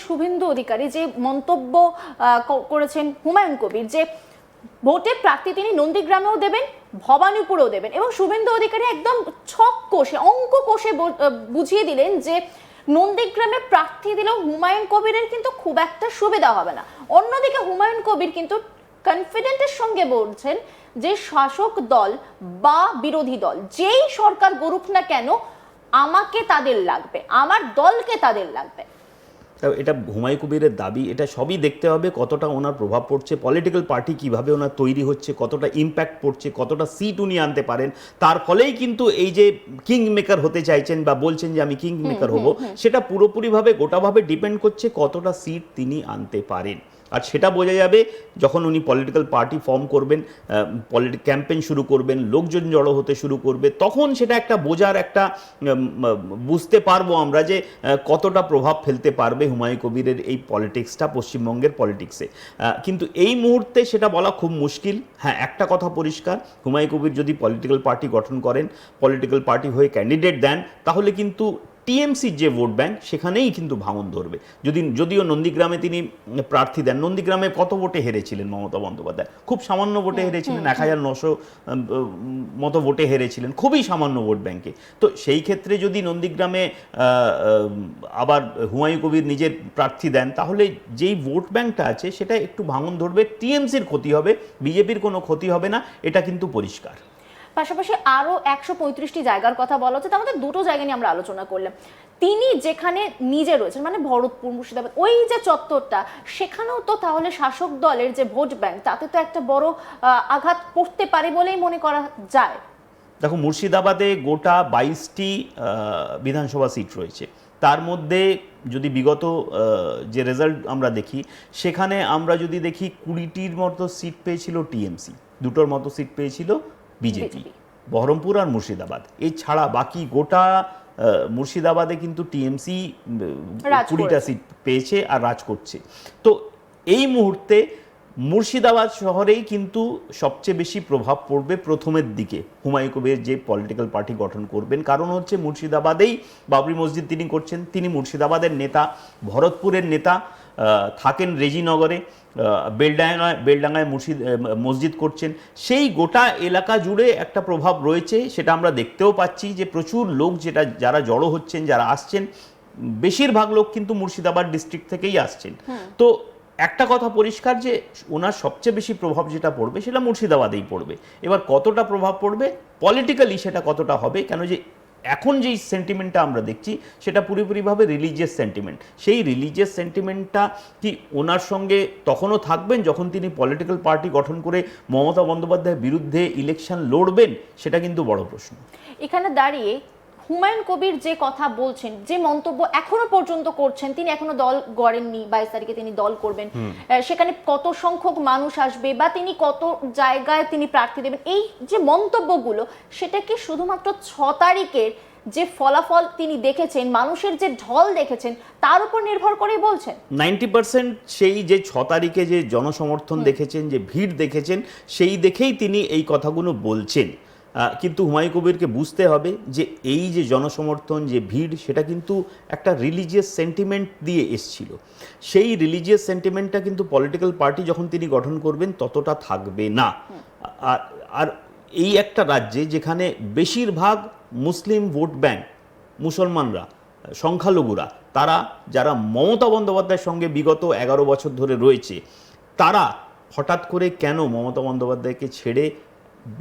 শুভেন্দু অধিকারী যে মন্তব্য করেছেন হুমায়ুন কবির, যে ভোটে প্রার্থী তিনি নন্দীগ্রামেও দেবেন, ভবানীপুরেও দেবেন, এবং শুভেন্দু অধিকারী একদম ছক কষে অঙ্ক কষে বুঝিয়ে দিলেন যে নন্দীগ্রামে প্রার্থী দিলেও হুমায়ুন কবিরের কিন্তু খুব একটা সুবিধা হবে না। অন্যদিকে হুমায়ুন কবির কিন্তু কনফিডেন্টের সঙ্গে বলছেন যে শাসক দল বা বিরোধী দল যেই সরকার গড়ুক না কেন আমাকে তাদের লাগবে, আমার দলকে তাদের লাগবে। এটা হুমায়ুন কবিরের দাবি, এটা সবই দেখতে হবে কতটা ওনার প্রভাব পড়ছে, পলিটিক্যাল পার্টি কিভাবে ওনার তৈরি হচ্ছে, কতটা ইম্প্যাক্ট পড়ছে, কতটা সিট উনি আনতে পারেন। তার ফলেই কিন্তু এই যে কিং মেকার হতে চাইছেন বা বলছেন যে আমি কিং মেকার হব, সেটা পুরোপুরিভাবে গোটাভাবে ডিপেন্ড করছে কতটা সিট তিনি আনতে পারেন। আর সেটা বোঝা যাবে যখন উনি পলিটিক্যাল পার্টি ফর্ম করবেন, ক্যাম্পেইন শুরু করবেন, লোকজন জড়ো হতে শুরু করবে, তখন সেটা একটা বোঝার একটা বুঝতে পারবো আমরা যে কতটা প্রভাব ফেলতে পারবে হুমায়ুন কবিরের এই পলিটিক্সটা পশ্চিমবঙ্গের পলিটিক্সে। কিন্তু এই মুহূর্তে সেটা বলা খুব মুশকিল। হ্যাঁ, একটা কথা পরিষ্কার, হুমায়ুন কবির যদি পলিটিক্যাল পার্টি গঠন করেন, পলিটিক্যাল পার্টি হয়ে ক্যান্ডিডেট দেন, তাহলে কিন্তু টিএমসির যে ভোট ব্যাংক সেখানেই কিন্তু ভাঙন ধরবে। যদিও নন্দীগ্রামে তিনি প্রার্থী দেন, নন্দীগ্রামে কত ভোটে হেরেছিলেন মমতা বন্দ্যোপাধ্যায়? খুব সামান্য ভোটে হেরেছিলেন, 1900 মতো ভোটে হেরেছিলেন, খুবই সামান্য ভোট ব্যাংকে। তো সেই ক্ষেত্রে যদি নন্দীগ্রামে আবার হুমায়ুন কবির নিজের প্রার্থী দেন, তাহলে যেই ভোট ব্যাংকটা আছে সেটা একটু ভাঙন ধরবে, টিএমসির ক্ষতি হবে, বিজেপির কোনো ক্ষতি হবে না, এটা কিন্তু পরিষ্কার। পাশাপাশি আরো 135টি জায়গার কথা বলা হচ্ছে, তার মধ্যে দুটো জায়গা নিয়ে আমরা আলোচনা করলাম। তিনি যেখানে নিজে রয়েছেন মানে ভরতপুর, মুর্শিদাবাদ, ওই যে চত্বরটা, সেখানেও তো তাহলে শাসক দলের যে ভোট ব্যাংক তাতে তো একটা বড় আঘাত পড়তে পারে বলেই মনে করা যায়। দেখো, মুর্শিদাবাদে গোটা 22টি বিধানসভা সিট রয়েছে। তার মধ্যে যদি বিগত যে রেজাল্ট আমরা দেখি, সেখানে আমরা যদি দেখি 20টির মতো সিট পেয়েছিল টিএমসি, 2টোর মতো সিট পেয়েছিল বিজেপি, বহরমপুর আর মুর্শিদাবাদ। এছাড়া বাকি গোটা মুর্শিদাবাদে কিন্তু টিএমসি 20টা সিট পেয়েছে আর রাজ করছে। তো এই মুহূর্তে মুর্শিদাবাদ শহরেই কিন্তু সবচেয়ে বেশি প্রভাব পড়বে প্রথমের দিকে হুমায়ুন কবির যে পলিটিক্যাল পার্টি গঠন করবেন। কারণ হচ্ছে মুর্শিদাবাদেই বাবরি মসজিদ তিনি করছেন, তিনি মুর্শিদাবাদের নেতা, ভরতপুরের নেতা, থাকেন রেজিনগরে, বেলডাঙ্গায় মসজিদ করছেন। সেই গোটা এলাকা জুড়ে একটা প্রভাব রয়েছে, সেটা আমরা দেখতেও পাচ্ছি যে প্রচুর লোক যারা জড়ো হচ্ছেন, যারা আসছেন, বেশিরভাগ লোক কিন্তু মুর্শিদাবাদ ডিস্ট্রিক্ট থেকেই আসছেন। তো একটা কথা পরিষ্কার যে ওনার সবচেয়ে বেশি প্রভাব যেটা পড়বে সেটা মুর্শিদাবাদেই পড়বে। এবার কতটা প্রভাব পড়বে পলিটিক্যালি সেটা কতটা হবে, কেন যে এখন যেই সেন্টিমেন্টটা আমরা দেখছি সেটা পুরোপুরিভাবে রিলিজিয়াস সেন্টিমেন্ট। সেই রিলিজিয়াস সেন্টিমেন্টটা কি ওনার সঙ্গে তখনও থাকবেন যখন তিনি পলিটিক্যাল পার্টি গঠন করে মমতা বন্দ্যোপাধ্যায়ের বিরুদ্ধে ইলেকশন লড়বেন? সেটা কিন্তু বড় প্রশ্ন। এখানে দাঁড়িয়ে হুমায়ুন কবির যে কথা বলছেন, যে মন্তব্য এখনো পর্যন্ত করছেন, তিনি এখনো দল গড়েননি, 22 তারিখে তিনি দল করবেন, সেখানে কত সংখ্যক মানুষ আসবে বা তিনি কত জায়গায় তিনি প্রার্থী দেবেন, এই যে মন্তব্যগুলো, সেটা কি শুধুমাত্র 6 তারিখের যে ফলাফল তিনি দেখেছেন, মানুষের যে ঢল দেখেছেন, তার উপর নির্ভর করেই বলছেন? 90% সেই যে 6 তারিখে যে জনসমর্থন দেখেছেন, যে ভিড় দেখেছেন, সেই দেখেই তিনি এই কথাগুলো বলছেন। কিন্তু হুমায়ুন কবিরকে বুঝতে হবে যে এই যে জনসমর্থন, যে ভিড়, সেটা কিন্তু একটা রিলিজিয়াস সেন্টিমেন্ট দিয়ে এসছিল। সেই রিলিজিয়াস সেন্টিমেন্টটা কিন্তু পলিটিক্যাল পার্টি যখন তিনি গঠন করবেন ততটা থাকবে না। আর এই একটা রাজ্যে যেখানে বেশিরভাগ মুসলিম ভোট ব্যাংক, মুসলমানরা, সংখ্যালঘুরা, তারা যারা মমতা বন্দ্যোপাধ্যায়ের সঙ্গে বিগত 11 বছর ধরে রয়েছে, তারা হঠাৎ করে কেন মমতা বন্দ্যোপাধ্যায়কে ছেড়ে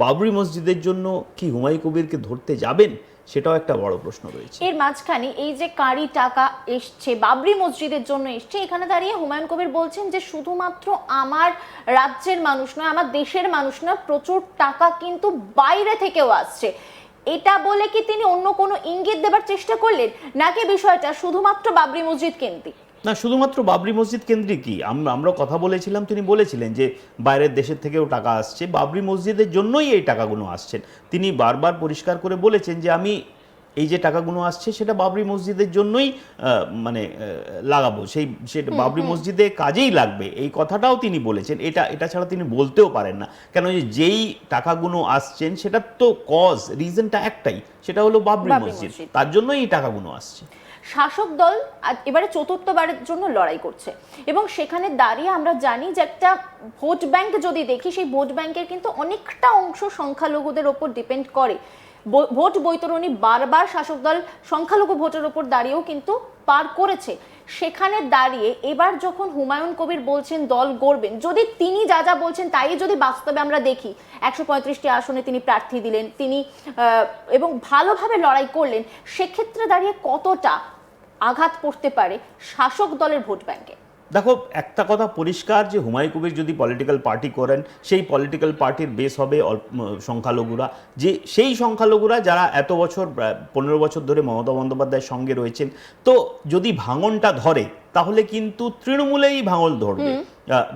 বাবরি মসজিদের জন্য কি হুমায়ুন কবিরকে ধরতে যাবেন? সেটাও একটা বড় প্রশ্ন রয়েছে। এর মাঝখানে এই যে কারি টাকা এসছে বাবরি মসজিদের জন্য এসছে, এখানে দাঁড়িয়ে হুমায়ুন কবির বলছেন যে শুধুমাত্র আমার রাজ্যের মানুষ নয়, আমার দেশের মানুষ নয়, প্রচুর টাকা কিন্তু বাইরে থেকেও আসছে। এটা বলে কি তিনি অন্য কোনো ইঙ্গিত দেবার চেষ্টা করলেন, নাকি বিষয়টা শুধুমাত্র বাবরি মসজিদ কেন্দ্রিক? না, শুধুমাত্র বাবরি মসজিদ কেন্দ্রিক কি, আমরা কথা বলেছিলাম, তিনি বলেছিলেন যে বাইরের দেশের থেকেও টাকা আসছে, বাবরি মসজিদের জন্যই এই টাকাগুলো আসছেন। তিনি বারবার পরিষ্কার করে বলেছেন যে আমি এই যে টাকাগুলো আসছে সেটা বাবরি মসজিদের জন্যই লাগাবো, সেটা বাবরি মসজিদে কাজেই লাগবে, এই কথাটাও তিনি বলেছেন। এটা ছাড়া তিনি বলতেও পারেন না, কেন যে যেই টাকাগুলো আসছেন সেটার তো রিজনটা একটাই, সেটা হলো বাবরি মসজিদ, তার জন্যই এই টাকাগুলো আসছে। শাসক দল এবারে চতুর্থবারের জন্য লড়াই করছে এবং সেখানে দাঁড়িয়ে আমরা জানি যে একটা ভোট ব্যাংক যদি দেখি, সেই ভোট ব্যাংকের কিন্তু অনেকটা অংশ সংখ্যালঘুদের ওপর ডিপেন্ড করে। ভোট বৈতরণী বারবার শাসক দল সংখ্যালঘু ভোটের ওপর দাঁড়িয়েও কিন্তু পার করেছে। সেখানে দাঁড়িয়ে এবার যখন হুমায়ুন কবির বলছেন দল গড়বেন, যদি তিনি যা যা বলছেন তাই যদি বাস্তবে আমরা দেখি, 135টি আসনে তিনি প্রার্থী দিলেন, তিনি এবং ভালোভাবে লড়াই করলেন, সেক্ষেত্রে দাঁড়িয়ে কতটা আঘাত পড়তে পারে শাসক দলের ভোট ব্যাংকে? দেখো, একটা কথা পরিষ্কার যে হুমায়ুন কবির যদি পলিটিক্যাল পার্টি করেন, সেই পলিটিক্যাল পার্টির বেস হবে সংখ্যালঘুরা, যে সেই সংখ্যালঘুরা যারা এত বছর 15 বছর ধরে মমতা বন্দ্যোপাধ্যায়ের সঙ্গে রয়েছেন। তো যদি ভাঙনটা ধরে তাহলে কিন্তু তৃণমূলেই ভাঙন ধরবে।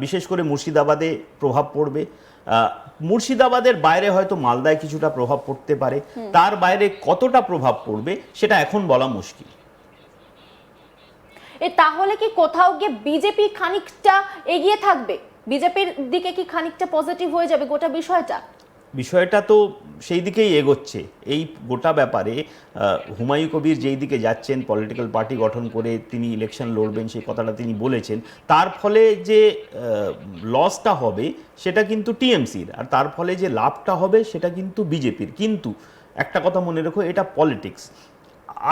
বিশেষ করে মুর্শিদাবাদে প্রভাব পড়বে, মুর্শিদাবাদের বাইরে হয়তো মালদায় কিছুটা প্রভাব পড়তে পারে, তার বাইরে কতটা প্রভাব পড়বে সেটা এখন বলা মুশকিল। তাহলে কি কোথাও গিয়ে বিজেপি খানিকটা এগিয়ে থাকবে, বিজেপির দিকে কি খানিকটা পজিটিভ হয়ে যাবে গোটা বিষয়টা তো সেই দিকেই এগোচ্ছে। এই গোটা ব্যাপারে হুমায়ুন কবির যেই দিকে যাচ্ছেন, পলিটিক্যাল পার্টি গঠন করে তিনি ইলেকশন লড়বেন, সেই কথাটা তিনি বলেছেন, তার ফলে যে লসটা হবে সেটা কিন্তু টিএমসির, আর তার ফলে যে লাভটা হবে সেটা কিন্তু বিজেপির। কিন্তু একটা কথা মনে রেখো, এটা পলিটিক্স।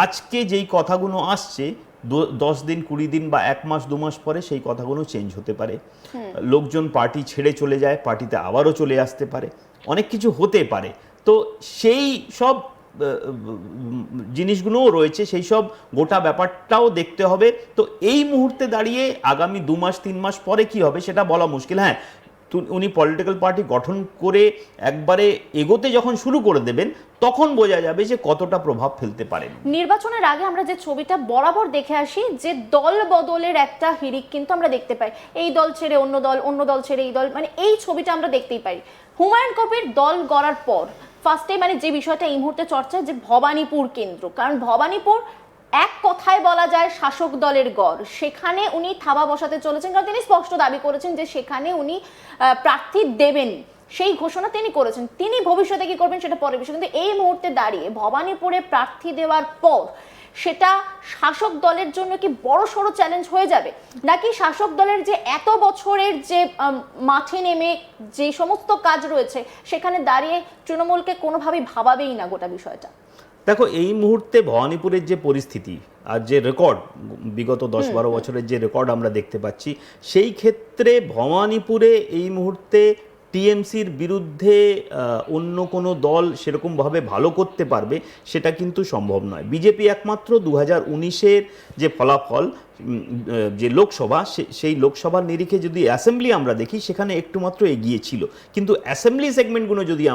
আজকে যেই কথাগুলো আসছে 10 দিন 20 দিন বা 1 মাস 2 মাস পরে সেই কথাগুলো চেঞ্জ হতে পারে। লোকজন পার্টি ছেড়ে চলে যায়, পার্টিতে আবারও চলে আসতে পারে, অনেক কিছু হতে পারে। তো সেই সব জিনিসগুলোও রয়েছে, সেই সব গোটা ব্যাপারটাও দেখতে হবে। তো এই মুহূর্তে দাঁড়িয়ে আগামী 2 মাস 3 মাস পরে কি হবে সেটা বলা মুশকিল। হ্যাঁ, উনি পলিটিক্যাল পার্টি গঠন করে একবারে এগোতে যখন শুরু করে দেবেন, তখন বোঝা যাবে যে কতটা প্রভাব ফেলতে পারেন। নির্বাচনের আগে আমরা যে ছবিটা বরাবর দেখে আসি, যে দল বদলের একটা হিড়িক কিন্তু আমরা দেখতে পাই, এই দল ছেড়ে অন্য দল, অন্য দল ছেড়ে এই দল, মানে এই ছবিটা আমরা দেখতেই পাই। হুমায়ুন কবির দল গড়ার পর ফার্স্টে মানে যে বিষয়টা এই মুহূর্তে চর্চা, যে ভবানীপুর কেন্দ্র, কারণ ভবানীপুর এক কথায় বলা যায় শাসক দলের গড়, সেখানে উনি থাবা বসাতে চলেছেন, কারণ তিনি স্পষ্ট দাবি করেছেন যে সেখানে উনি প্রার্থী দেবেন, সেই ঘোষণা তিনি করেছেন। তিনি ভবিষ্যতে কি করবেন সেটা পরের বিষয়, কিন্তু এই মুহূর্তে দাঁড়িয়ে ভবানীপুরে প্রার্থী দেওয়ার পর সেটা শাসক দলের জন্য কি বড় সড়ো চ্যালেঞ্জ হয়ে যাবে, নাকি শাসক দলের যে এত বছরের যে মাঠে নেমে যে সমস্ত কাজ রয়েছে সেখানে দাঁড়িয়ে তৃণমূলকে কোনোভাবেই ভাবাবেই না গোটা বিষয়টা? দেখো, এই মুহূর্তে ভবানীপুরের যে পরিস্থিতি আর যে রেকর্ড, বিগত 10-12 বছরের যে রেকর্ড আমরা দেখতে পাচ্ছি, সেই ক্ষেত্রে ভবানীপুরে এই মুহূর্তে টিএমসির বিরুদ্ধে অন্য কোনো দল সেরকমভাবে ভালো করতে পারবে সেটা কিন্তু সম্ভব নয়। বিজেপি একমাত্র 2019-এর যে ফলাফল, যে লোকসভা, সেই লোকসভার নিরিখে যদি অ্যাসেম্বলি আমরা দেখি, সেখানে একটু মাত্র এগিয়ে ছিল। কিন্তু অ্যাসেম্বলি সেগমেন্টগুলো যদি আমরা